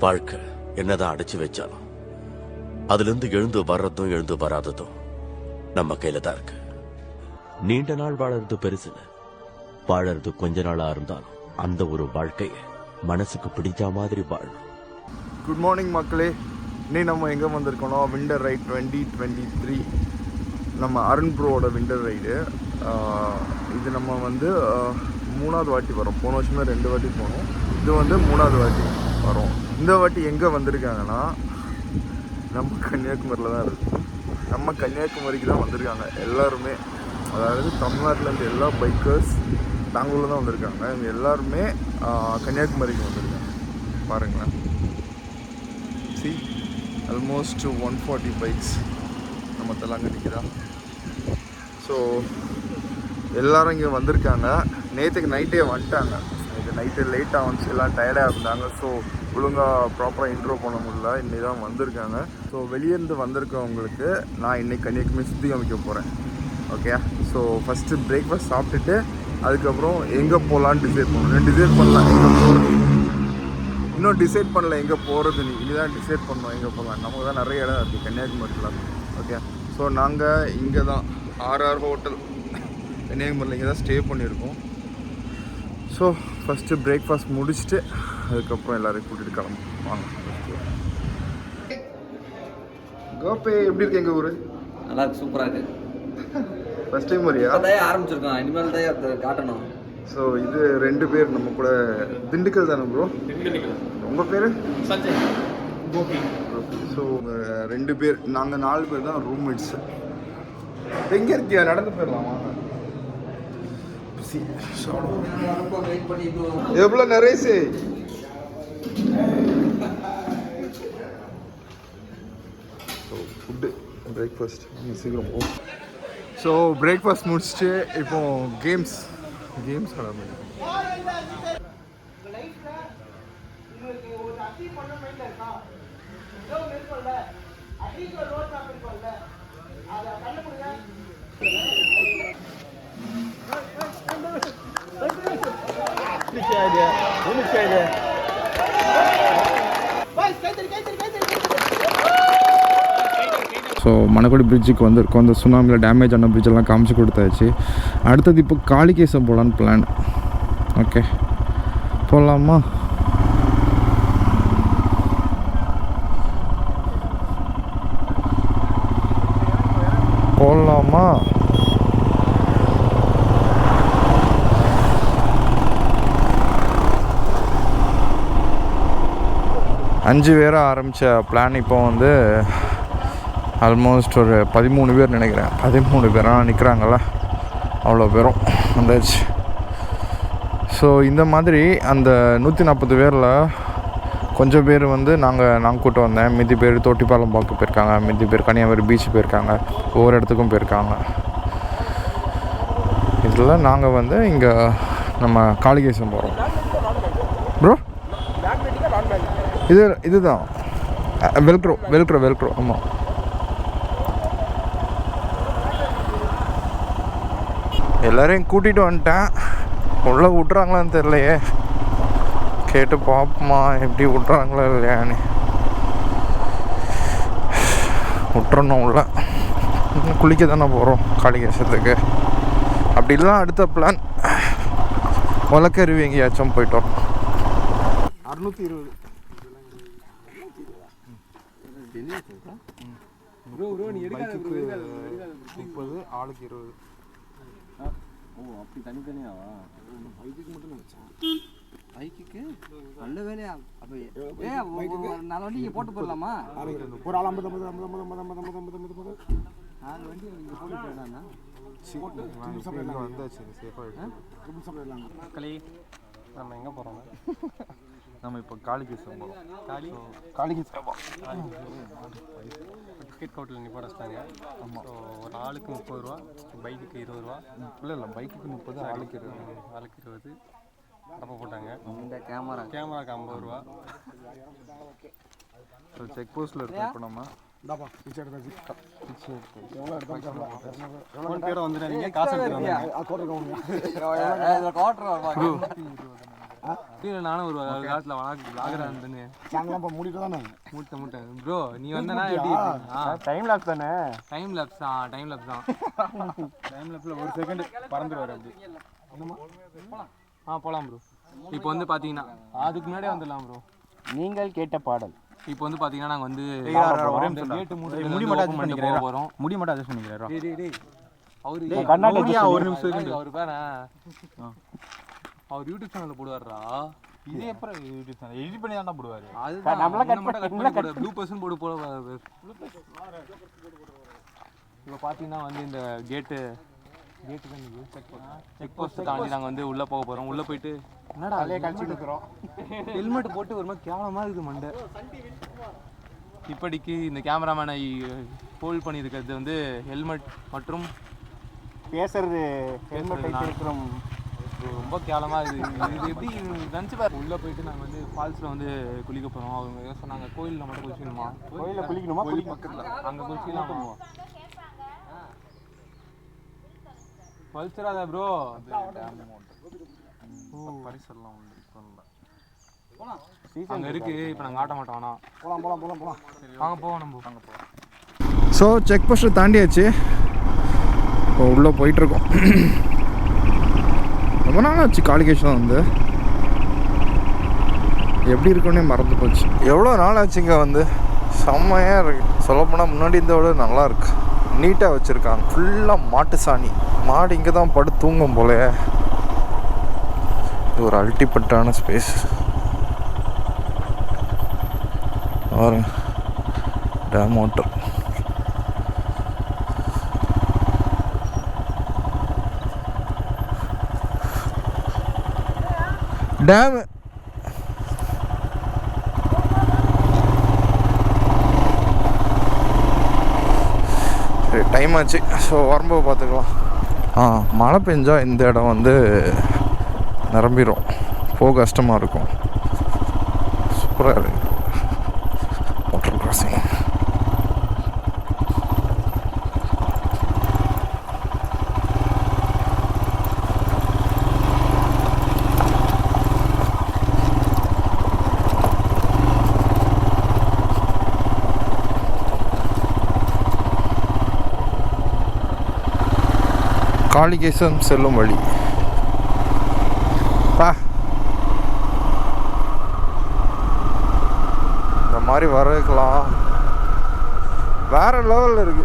வாழ்க்கை என்னதான் அடைச்சு வச்சாலும் அதிலிருந்து எழுந்து வர்றதும் எழுந்து வராததும் நம்ம கையில தான் இருக்கு. நீண்ட நாள் வாழறது பெருசுல, வாழறது கொஞ்ச நாளா இருந்தாலும் அந்த ஒரு வாழ்க்கைய மனசுக்கு பிடிச்ச மாதிரி வாழணும். குட் மார்னிங் மக்களே. இன்னைக்கு நம்ம எங்கே வந்திருக்கோம்னா விண்டர் ரைட் 2023. நம்ம அருண் ப்ரோவோட விண்டர் ரைடு. இது நம்ம வந்து 3வது வாட்டி வரோம். போன வருஷமே 2 வாட்டி போனோம். இது வந்து 3வது வாட்டி வரோம். இந்த வாட்டி எங்கே வந்திருக்காங்கன்னா நம்ம கன்னியாகுமரியில் தான் இருக்குது. நம்ம கன்னியாகுமரிக்கு தான் வந்திருக்காங்க எல்லாருமே. அதாவது தமிழ்நாட்டிலேருந்து எல்லா பைக்கர்ஸ் பெங்களூரில் தான் வந்திருக்காங்க. இவங்க எல்லாருமே கன்னியாகுமரிக்கு வந்திருக்காங்க. பாருங்களேன், சி ஆல்மோஸ்ட் 140 பைக்ஸ் நம்ம தெலாங்கடிக்கு தான். ஸோ எல்லோரும் இங்கே வந்திருக்காங்க. நேற்றுக்கு நைட்டே வந்துட்டாங்க. நேற்று நைட்டு லேட்டாக வந்துச்சு, எல்லாம் டயர்டாக இருந்தாங்க. ஸோ ஒழுங்காக ப்ராப்பராக இன்ட்ரோ பண்ண முடியல. இன்றைக்கி தான் வந்திருக்காங்க. ஸோ வெளியேருந்து வந்திருக்கவங்களுக்கு நான் இன்றைக்கி கன்னியாகுமரி சுற்றி காமிக்க போகிறேன். ஓகே, ஸோ ஃபஸ்ட்டு பிரேக்ஃபாஸ்ட் சாப்பிட்டுட்டு அதுக்கப்புறம் எங்கே போகலான்னு டிசைட் பண்ணணும். டிசைட் பண்ணலாம் எங்கே போகிறது, இன்னும் டிசைட் பண்ணல எங்கே போகிறது. இனிதான் டிசைட் பண்ணோம் எங்கே போகலாம். நமக்கு தான் நிறைய இடம் இருக்குது கன்னியாகுமரியில். ஓகே, ஸோ நாங்கள் இங்கே தான் ஆர்ஆர் ஹோட்டல் கன்னியாகுமரியில் இங்கே தான் ஸ்டே பண்ணியிருக்கோம். ஸோ ஃபஸ்ட்டு பிரேக்ஃபாஸ்ட் முடிச்சுட்டு அதுக்கப்புறம் எல்லோரையும் கூட்டிகிட்டு கிளம்பும். வாங்க. கோபே எப்படி இருக்கு எங்கள் ஊர்? நல்லா இருக்கு, சூப்பராக இருக்குது. ஃபஸ்ட் டைம் வரியா? ஆரம்பிச்சிருக்கோம், இனிமேல் தான் காட்டணும். ஸோ இது 2 பேர் நம்ம கூட. திண்டுக்கல் தானே ப்ரோ? உங்கள் பேர்? சஞ்சய், கோபி. ஸோ 2 பேர், நாங்கள் 4 பேர் தான் ரூம்மேட்ஸ். எங்கே இருக்கியா? நடந்து போயிடலாமா? எவ்வளோ நரேசு? ஸோ ஃபுட்டு பிரேக்ஃபாஸ்ட் சீக்கிரம் போ. ஸோ பிரேக்ஃபாஸ்ட் முடிச்சுட்டு இப்போ கேம்ஸ் ஆடாமல் ஸோ மணக்குடி பிரிட்ஜுக்கு வந்திருக்கோம். அந்த சுனாமியில் டேமேஜ் ஆன பிரிட்ஜெல்லாம் காமிச்சு கொடுத்தாச்சு. அடுத்தது இப்போ காளிகேசம் போகலான்னு பிளான். ஓகே, போகலாமா? போகலாமா? அஞ்சு பேரை ஆரம்பித்த பிளான் இப்போ வந்து ஆல்மோஸ்ட் ஒரு 13 பேர் நினைக்கிறேன். 13 பேராக நிற்கிறாங்கள, அவ்வளோ பேரும் வந்தாச்சு. ஸோ இந்த மாதிரி அந்த 140 பேரில் கொஞ்சம் பேர் வந்து நாங்கள் கூட்ட வந்தேன். மீதி பேர் தொட்டிப்பாலம் பார்க்க போயிருக்காங்க, மீதி பேர் கன்னியாகுமரி பீச் போயிருக்காங்க, ஒவ்வொரு இடத்துக்கும் போயிருக்காங்க. இதில் நாங்கள் வந்து இங்கே நம்ம காளிகேசம் போகிறோம். ப்ரோ இதுதான் வெல்க்ரோ. ஆமாம், எல்லோரையும் கூட்டிகிட்டு வந்துட்டேன். உள்ளே விட்றாங்களான்னு தெரிலையே, கேட்டு பார்ப்போமா எப்படி விட்றாங்களா இல்லையான்னு. விட்டுறணும் உள்ள. குளிக்க தானே போகிறோம் காளிகேசத்துக்கு. அப்படிலாம் அடுத்த பிளான் வழக்கருவி எங்கேயாச்சும் போயிட்டோம். 620 30 ஆளுக்கு 20. ஓ, அப்படி தனித்தனியாவா? பைக்குக்கு மட்டும் நினச்சேன். பைக்குக்கு நல்ல வேலையா? அப்போ நாலு வண்டி இங்கே போட்டு போடலாமா? ஒரு ஆள் 50 50 4 வண்டி இங்கே போட்டு போயிடலாம்ண்ணா. வந்தாச்சு சேஃபாக. மக்களே, நம்ம எங்கே போகிறோம்? நம்ம இப்போ காளிகேசம் போகிறோம். காளிகேசம் டிக்கெட் கவுண்டில் நிப்பாட வச்சிட்டாங்க. ஆமாம். ஸோ ஒரு ஆளுக்கு 30 ரூபா, பைக்குக்கு 20 ரூபா. இல்லை பைக்குக்கு 30, ஆளுக்கு 20 டப்பா போட்டாங்க. இந்த கேமராக்கு 50 ரூபா. ஸோ செக் போஸ்ட்டில் இருக்கோம் இப்போ நம்ம. பேரை வந்துடாதீங்க, காசு எடுத்துருவாங்க. நானும் ஒரு காலத்தில் விளாகரா இருந்தேன்னு நாங்களாம் இப்போ மூடிட்டு தானே மூட்டை ப்ரோ நீ வந்தனா எப்படி டைம் லாப்ஸ் தானே டைம் லேப்ஸ் தான் டைம் லேப்ஸில் ஒரு செகண்ட் பறந்துடுவார் அப்படி போகலாம் ப்ரோ இப்போ வந்து பார்த்தீங்கன்னா அதுக்கு முன்னாடியே வந்துடலாம் ப்ரோ. நீங்கள் கேட்ட பாடல் இப்போ வந்து பார்த்தீங்கன்னா நாங்கள் வந்து கேட்டு முடி மட்டும் பண்ணிக்கிறோம் போகிறோம். முடி மட்டும் அட்ஜஸ்ட் பண்ணிக்கிறோம். அவரு ஒரு நிமிஷம் அவர் பேர அவர் யூடியூப் சேனலில் போடுவார்ரா. இது எப்போ யூடியூப் சேனல் எடிட் பண்ணி தான் போடுவார். அதுதான் நம்மள கட் பண்ணி ப்ளூ பர்சன் போட இப்போ பார்த்தீங்கன்னா வந்து இந்த கேட்டு செக் போஸ்ட் தாண்டி நாங்கள் வந்து உள்ளே போக போகிறோம். உள்ளே போயிட்டு என்னடா தலையை கழிச்சுட்டு இருக்கிறோம். ஹெல்மெட் போட்டு ஒரு மாதிரி கேவலமாக இருக்குது மண்டை. இப்படிக்கு இந்த கேமராமேனை ஹோல்ட் பண்ணியிருக்கிறது வந்து ஹெல்மெட் மற்றும் பேசுறது ஹெல்மெட் இருக்கிறோம். ரொம்ப கேவலமாக இருக்குது. இது எப்படி நினச்சி பாரு. உள்ளே போயிட்டு நாங்கள் வந்து ஃபால்ஸில் வந்து குளிக்க போகிறோம். அவங்க சொன்னாங்க கோயிலில் மட்டும் குளிக்கணுமா, கோயிலில் குளிக்கணுமா, கோயில் பக்கத்தில் அங்கே குளிச்சுலாம் போவோம். பல்சராதா ப்ரோ பரிசெல்லாம் உண்டு அங்கே இருக்குது. இப்போ நாங்கள் ஆட்ட மாட்டோம். ஆனால் போகலாம் வாங்க போவோம். நம்ம அங்கே போவோம். ஸோ செக் போஸ்ட்டை தாண்டியாச்சு. இப்போ உள்ளே போயிட்டுருக்கோம். ரொம்ப நாள் ஆச்சு காளிகேஷன் வந்து. எப்படி இருக்குன்னே மறந்து போச்சு. எவ்வளோ நாள் ஆச்சுங்க வந்து. செம்மையாக இருக்குது. சொல்லப்போனால் முன்னாடி இந்த விட நல்லா இருக்கு. நீட்டாக வச்சுருக்காங்க. ஃபுல்லாக மாட்டு சாணி. மாடு இங்கே தான் படுத்து தூங்கும் போல. இது ஒரு அல்டிமேட்டான ஸ்பேஸ் பாருங்க. Dam water. டேமு சரி டைம் ஆச்சு. ஸோ வரும்போது பார்த்துக்கலாம். மழை பெஞ்சா இந்த இடம் வந்து நிரம்பிடும். போக கஷ்டமாக இருக்கும். சூப்பராக இருக்கு வாட்டர் கிராசிங். காளிகேசன் செல்லும் வழி. இந்த மாதிரி வரக்கலாம். வேற லெவலில் இருக்கு.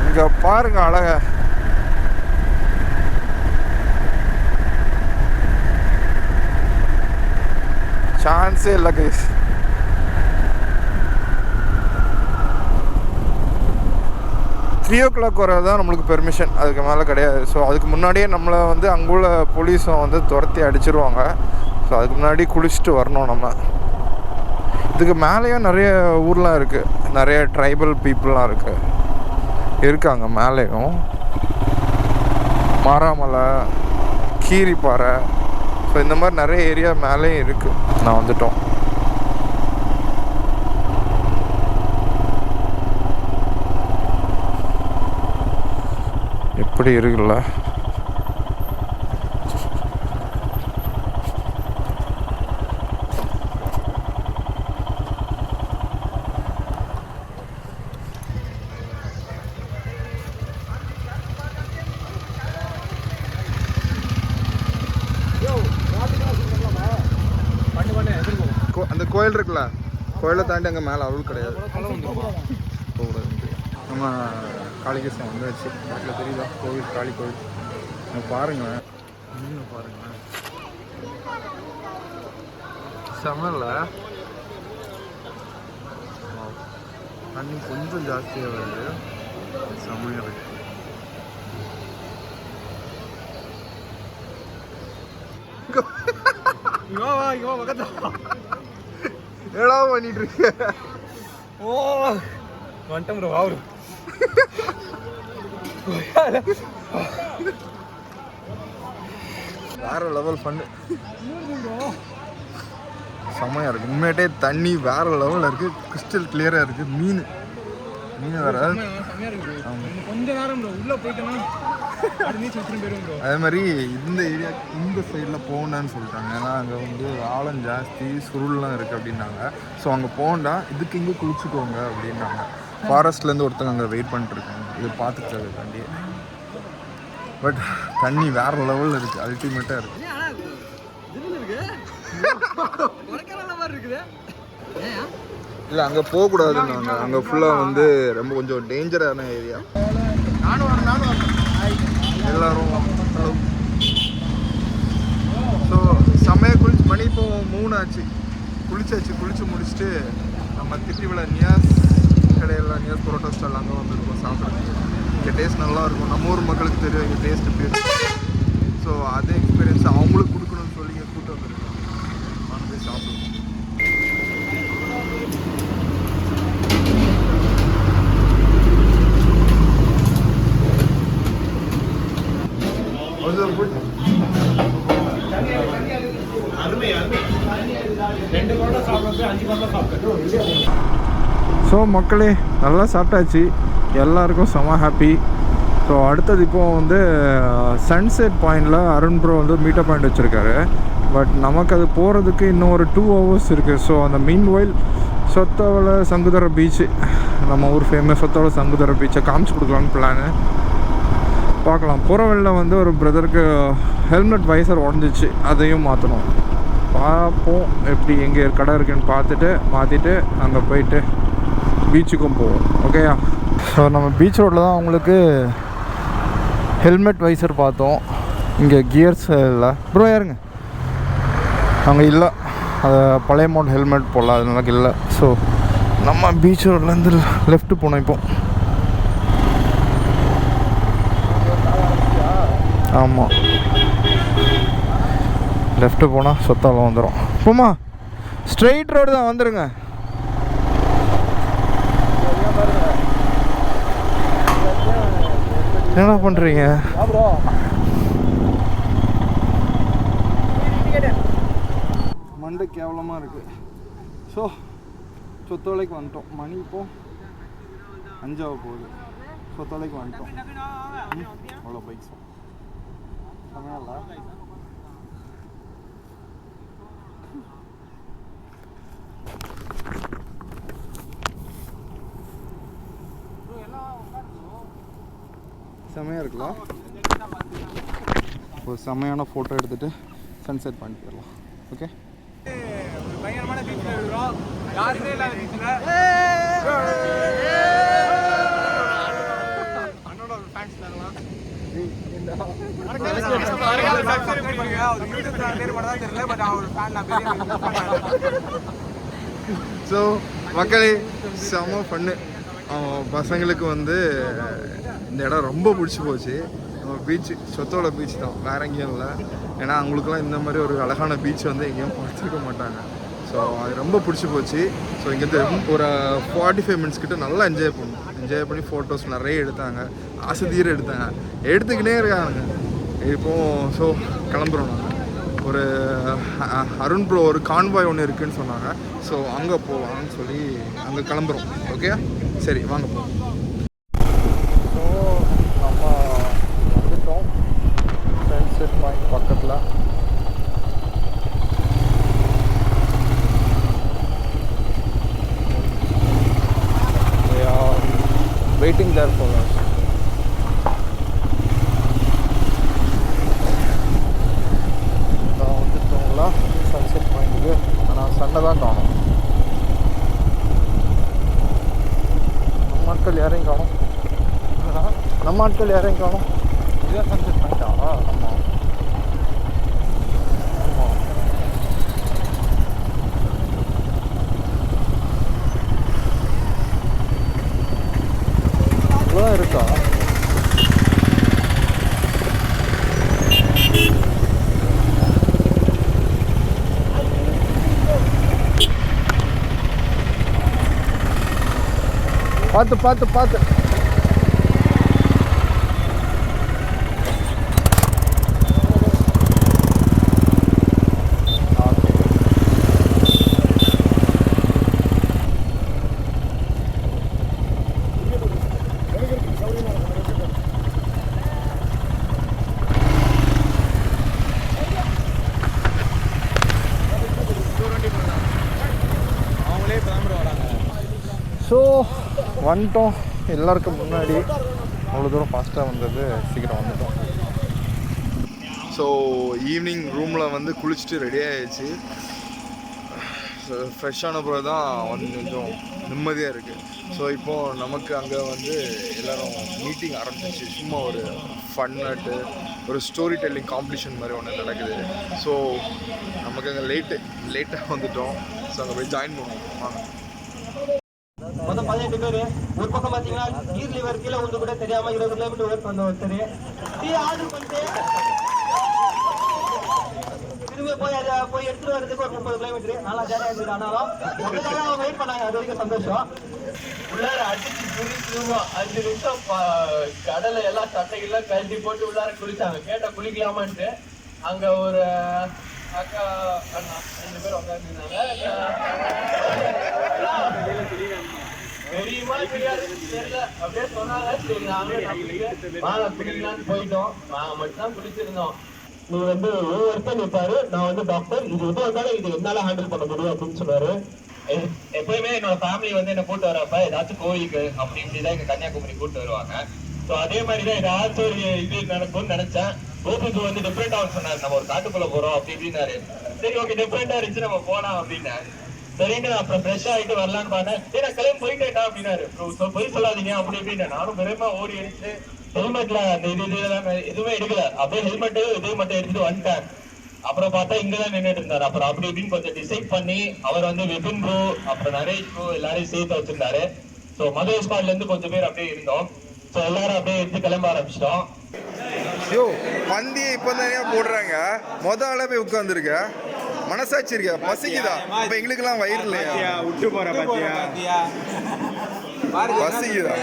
இங்க பாருங்க அழகா. சான்ஸே இல்லை கைஸ். 3 o'clock வரது தான் நம்மளுக்கு பெர்மிஷன். அதுக்கு மேலே கிடையாது. ஸோ அதுக்கு முன்னாடியே நம்மளை வந்து அங்குள்ள போலீஸும் வந்து துரத்தி அடிச்சிருவாங்க. ஸோ அதுக்கு முன்னாடி குளிச்சுட்டு வரணும் நம்ம. இதுக்கு மேலேயும் நிறைய ஊர்லாம் இருக்குது. நிறைய ட்ரைபல் பீப்புளெலாம் இருக்காங்க மேலேயும். மாராமலை, கீரிப்பாறை, ஸோ இந்த மாதிரி நிறைய ஏரியா மேலேயும் இருக்குது. நான் வந்துட்டோம். எப்படி இருக்குல்ல. அந்த கோயில் இருக்குல்ல, கோயிலை தாண்டி அங்கே மேலே அருள் கிடையாது. நம்ம காளிகேசன் வந்தாச்சு. வீட்டில் தெரியுதா கோவில், காளி கோவில். பாருங்களேன், மீன் பாருங்களேன், செம்மல்ல. தண்ணி கொஞ்சம் ஜாஸ்தியாக வருது. செம்மையாக இருக்கு. ஏடா பண்ணிட்டு இருக்கு. ஓ வந்துட்டோம் ப்ரோ. வாவ் வேற லெவல் ஃபன்னு. செம்மையாக இருக்குது. உண்மையிட்டே தண்ணி வேற லெவலில் இருக்குது. கிறிஸ்டல் கிளியராக இருக்குது. மீன் வேற கொஞ்ச நேரம் உள்ளே போயிட்டோம்னா அதே மாதிரி இந்த ஏரியா இந்த சைடில் போகண்டான்னு சொல்லிட்டாங்க. ஏன்னா அங்கே வந்து ஆழம் ஜாஸ்தி சுருள்லாம் இருக்குது அப்படின்னாங்க. ஸோ அங்கே போகண்டா, இதுக்கு இங்கே குளிச்சுக்கோங்க அப்படின்னாங்க. ஃபாரஸ்ட்லேருந்து ஒருத்தங்க அங்கே வெயிட் பண்ணிட்டுருக்காங்க இது பார்த்துட்டு தாண்டி. பட் தண்ணி வேறு லெவலில் இருக்குது, அல்டிமேட்டாக இருக்குது. இல்லை அங்கே போகக்கூடாதுன்னாங்க. அங்கே ஃபுல்லாக வந்து ரொம்ப கொஞ்சம் டேஞ்சரான ஏரியா. எல்லாரும் ஸோ செம்மையாக மணி இப்போ 3 ஆச்சு. குளிச்சு முடிச்சுட்டு நம்ம திட்டிவில நியாஸ் கடையில் நியாஸ் பரோட்டா ஸ்டால் அங்கே வந்துருக்கோம் சாப்பிட்றதுக்கு. இங்கே டேஸ்ட் நல்லாயிருக்கும். நம்ம ஊர் மக்களுக்கு தெரியும் இங்கே டேஸ்ட் எப்படி இருக்கும். ஸோ அதே எக்ஸ்பீரியன்ஸ் அவங்களுக்கு கொடுக்கணும்னு சொல்லி இங்கே கூட்டு வந்துருக்கோம். வாங்க போய் சாப்பிடுவோம். ஸோ மக்களே நல்லா சாப்பிட்டாச்சு, எல்லாருக்கும் செம ஹாப்பி. ஸோ அடுத்தது இப்போது வந்து சன்செட் பாயிண்டில் அருண் ப்ரோ வந்து மீட்டப் பாயிண்ட் வச்சுருக்காரு. பட் நமக்கு அது போகிறதுக்கு இன்னும் ஒரு 2 hours இருக்குது. ஸோ அந்த மீன்வைல் சொத்தவளை சங்குதர பீச்சு, நம்ம ஊர் ஃபேமஸ் சொத்தவளை சங்குதர பீச்சை காமிச்சு கொடுக்கலான்னு பிளானு. பார்க்கலாம். போகிற வழியில் வந்து ஒரு பிரதருக்கு ஹெல்மெட் வைசர் உடஞ்சிச்சு, அதையும் மாற்றணும். பார்ப்போம் எப்படி எங்கே கடை இருக்குன்னு பார்த்துட்டு மாற்றிட்டு அங்கே போயிட்டு பீச்சுக்கும் போவோம். ஓகேயா? ஸோ நம்ம பீச் ரோட்டில் தான் அவங்களுக்கு ஹெல்மெட் வைசர் பார்த்தோம். இங்கே கியர்ஸ் இல்லை ப்ரோ, யாருங்க அங்கே இல்லை. அது பழைய மாடல் ஹெல்மெட் போடல, அது எனக்கு இல்லை. ஸோ நம்ம பீச் ரோட்லேருந்து லெஃப்ட்டு போனோம். இப்போ ஆமாம், லெஃப்ட்டு போனால் சொத்தாலம் வந்துடும். போமா, ஸ்ட்ரெயிட் ரோடு தான், வந்துடுங்க. என்ன பண்ணுறீங்க? மண்டை கேவலமாக இருக்குது. ஸோ சொத்தோலைக்கு வந்துட்டோம். மணி இப்போ 5 போகுது. சொத்தோலைக்கு வந்துட்டோம். அவ்வளோ பைக்ஸ் சமையலா செமையாக இருக்குல்ல. ஒரு செமையான ஃபோட்டோ எடுத்துகிட்டு சன்செட் பண்ணிட்டு போயிடலாம். ஓகே, பயங்கரமான பீச்சில் இருக்கிறோம். யாருமே இல்லாத பீச்சில் அண்ணோட ஒரு ஃபேன்ஸ் தாங்கலாம். ஸோ மக்களே செம பண்ணு. பசங்களுக்கு வந்து இந்த இடம் ரொம்ப பிடிச்சி போச்சு. நம்ம பீச்சு சொத்தோட பீச் தான், வேற எங்கேயும் இல்லை. ஏன்னா அவங்களுக்குலாம் இந்த மாதிரி ஒரு அழகான பீச் வந்து எங்கேயும் பார்த்துருக்க மாட்டாங்க. ஸோ அது ரொம்ப பிடிச்சி போச்சு. ஸோ இங்கே ஒரு 45 minutes கிட்ட நல்லா என்ஜாய் பண்ணி ஃபோட்டோஸ் நிறைய எடுத்தாங்க. ஆசைத்தீர எடுத்துக்கிட்டே இருக்காங்க. இப்போது ஸோ கிளம்புறோம். நாங்கள் ஒரு அருண் ப்ரோ ஒரு கான்வாய் ஒன்று இருக்குதுன்னு சொன்னாங்க. ஸோ அங்கே போகலான்னு சொல்லி அங்கே கிளம்புறோம். ஓகே, சரி வாங்க போவோம். ஸோ நம்ம வந்துட்டோம் சன்செட் பாயிண்ட் பக்கத்தில். Waiting there for us. நான் வந்துட்டோங்களா சன்செட் பாயிண்ட்டுக்கு. ஆனால் சண்டை தான் காணும். நம்ம ஆட்கள் யாரையும் காணும். இதுதான் சன்செட் பாயிண்டா? ஆமாம் ஆமாம். இவ்வளோதான் இருக்கா? பார்த்து வந்துட்டோம் எல்லாருக்கும் முன்னாடி. அவ்வளோ தூரம் ஃபாஸ்ட்டாக வந்தது, சீக்கிரம் வந்துட்டோம். ஸோ ஈவினிங் ரூமில் வந்து குளிச்சுட்டு ரெடி ஆகிடுச்சு. ஃப்ரெஷ்ஷான பிறகு தான் வந்து கொஞ்சம் நிம்மதியாக இருக்குது. ஸோ இப்போது நமக்கு அங்கே வந்து எல்லோரும் மீட்டிங் ஆரம்பிச்சிச்சு. சும்மா ஒரு ஃபன்னாட்டு ஒரு ஸ்டோரி டெல்லிங் காம்படிஷன் மாதிரி ஒன்று நடக்குது. ஸோ நமக்கு அங்கே லேட்டாக வந்துட்டோம். ஸோ அங்கே போய் ஜாயின் பண்ணுவோம். வாங்க. மொத்தம் 18 பேர். ஒரு பக்கம் பார்த்தீங்கன்னா நீர் லிவர் கீழே வந்து கூட தெரியாமல் 20 கிலோமீட்டர் ஒர்க் பண்ண ஒருத்தர் டீ ஆர்டர் பண்ணிட்டு திரும்பி போய் எடுத்துட்டு வரதுக்கு ஒரு 30 கிலோமீட்டர். நல்லா ஜாலியாக இருந்தது. ஆனாலும் அவங்க வெயிட் பண்ணாங்க, அது வரைக்கும் சந்தோஷம். உள்ளார அடிச்சு குளிச்சுருவோம். 5 நிமிஷம் கடலை எல்லாம் சட்டைகள்லாம் கழட்டி போட்டு உள்ளார குளிச்சாங்க. கேட்டால் குளிக்கலாமான்ட்டு அங்க ஒரு அக்கா அண்ணா 2 பேர் உட்காந்துருந்தாங்க. தெரியுமா தெரியாது தெரியல, அப்படியே சொன்னாங்க. சரி நாங்களே குளிக்கலான்னு போயிட்டோம். நாங்க மட்டும் தான் குளிச்சிருந்தோம். நீ வந்து ஒவ்வொருத்தர் நிற்பாரு, நான் வந்து டாக்டர், இது எது வந்தாலும் இது என்னால ஹேண்டில் பண்ண முடியும் அப்படின்னு சொன்னாரு. எப்பயுமே என்னோட ஃபேமிலி வந்து என்ன கூட்டு வரப்ப ஏதாச்சும் கோயிலுக்கு அப்படி இப்படிதான் எங்க கன்னியாகுமரி கூட்டு வருவாங்க. ஸோ அதே மாதிரிதான் ஏதாச்சும் ஒரு இது நடக்கும்னு நினைச்சேன். கோபிக்கு வந்து டிஃப்ரெண்டா சொன்னாரு, நம்ம ஒரு காட்டுக்குள்ள போறோம் அப்படி இப்படின்னாரு. சரி ஓகே டிஃப்ரெண்டா இருந்துச்சு, நம்ம போலாம் அப்படின்னாரு. சரின்னு அப்புறம் ஃப்ரெஷ் ஆகிட்டு வரலான்னு பார்த்தேன். ஏன்னா கிளம்பி போயிட்டேன்டா அப்படின்னாரு. போய் சொல்லாதீங்க அப்படி அப்படின்னு. நானும் பெருமா ஓடி அடிச்சு ஹெல்மெட்ல அந்த எதுவுமே எடுக்கல. அப்படியே ஹெல்மெட்டு இது மட்டும் எடுத்துட்டு வந்துட்டேன். அப்புறம் பார்த்தா இங்கதான் நின்றுட்டு இருந்தாரு. அப்புறம் அப்படி இப்படின்னு கொஞ்சம் டிசைட் பண்ணி அவர் வந்து விபின் ப்ரோ அப்புறம் நரேஷ் ப்ரோ எல்லாரையும் சேர்த்து வச்சிருந்தாரு. ஸோ மதுரை ஸ்குவாட்ல இருந்து கொஞ்சம் பேர் அப்படியே இருந்தோம். ஸோ எல்லாரும் அப்படியே எடுத்து கிளம்ப ஆரம்பிச்சிட்டோம். யோ பந்தியை இப்போ தானே போடுறாங்க, ஆள போய் உட்காந்துருக்க. மனசாட்சி இருக்கா? பசிக்குதா? இப்போ எங்களுக்கெல்லாம் வயிறு இல்லையா? விட்டு போற பாத்தியா? பசிக்குதா?